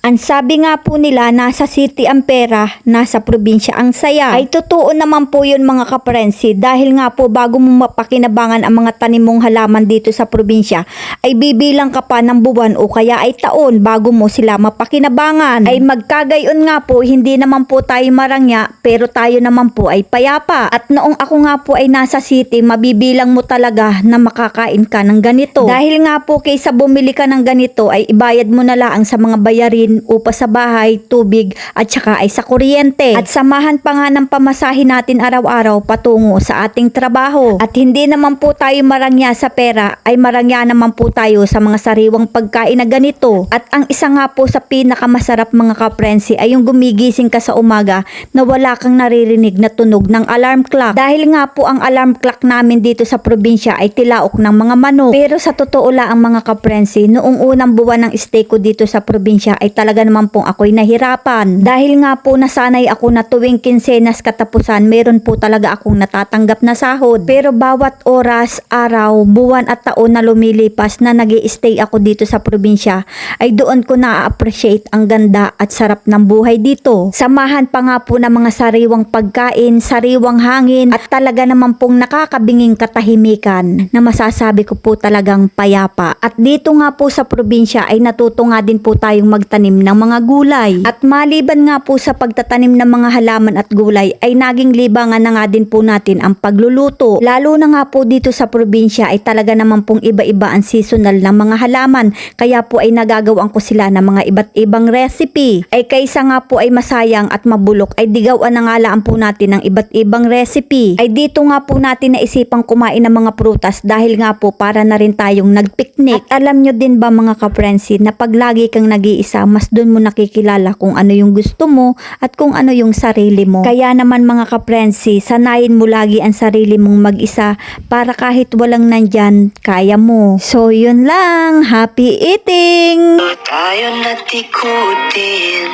Ang sabi nga po nila, nasa city ang pera, nasa probinsya ang saya. Ay totoo naman po yun mga kaprensi, dahil nga po bago mo mapakinabangan ang mga tanim mong halaman dito sa probinsya, ay bibilang ka pa ng buwan o kaya ay taon bago mo sila mapakinabangan. Ay magkagayon nga po, hindi naman po tayo marangya, pero tayo naman po ay payapa. At noong ako nga po ay nasa city, mabibilang mo talaga na makakain ka ng ganito. Dahil nga po kaysa bumili ka ng ganito, ay ibayad mo na lang sa mga bayarin, upa sa bahay, tubig, at saka ay sa kuryente. At samahan pa nga ng pamasahin natin araw-araw patungo sa ating trabaho. At hindi naman po tayo marangya sa pera, ay marangya naman po tayo sa mga sariwang pagkain na ganito. At ang isa nga po sa pinakamasarap mga kaprensi ay yung gumigising ka sa umaga na wala kang naririnig na tunog ng alarm clock. Dahil nga po ang alarm clock namin dito sa probinsya ay tilaok ng mga manok. Pero sa totoo lang ang mga kaprensi, noong unang buwan ng stay ko dito sa probinsya ay talaga naman pong ako'y nahirapan. Dahil nga po nasanay ako na tuwing kinsenas katapusan, meron po talaga akong natatanggap na sahod. Pero bawat oras, araw, buwan at taon na lumilipas na nag-i-stay ako dito sa probinsya, ay doon ko na-appreciate ang ganda at sarap ng buhay dito. Samahan pa nga po ng mga sariwang pagkain, sariwang hangin, at talaga naman pong nakakabinging katahimikan na masasabi ko po talagang payapa. At dito nga po sa probinsya ay natuto nga din po tayong magtanim ng mga gulay. At maliban nga po sa pagtatanim ng mga halaman at gulay, ay naging libangan na nga din po natin ang pagluluto. Lalo na nga po dito sa probinsya ay talaga naman pong iba-iba ang seasonal ng mga halaman. Kaya po ay nagagawan ko sila ng mga iba't ibang recipe. Ay kaysa nga po ay masayang at mabulok, ay digawan na nga laan po natin ng iba't ibang recipe. Ay dito nga po natin naisipang kumain ng mga prutas dahil nga po para na rin tayong nagpiknik. At alam nyo din ba mga kaprensi na pag lagi kang nag-iisa, mas doon mo nakikilala kung ano yung gusto mo at kung ano yung sarili mo. Kaya naman mga kaprensi, sanayin mo lagi ang sarili mong mag-isa para kahit walang nandyan, kaya mo. So yun lang, happy eating! Tayo natikutin,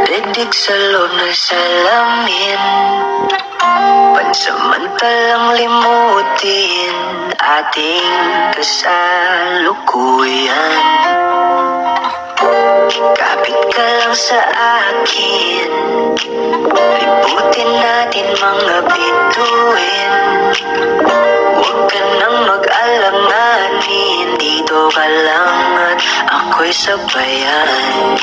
digdig sa loob ng salamin, pansamantalang limutin ating kasalukuyan. Kapit ka lang sa akin, libutin natin mga bituin. Huwag ka nang mag-alanganin, dito ka lang at ako'y sabayan.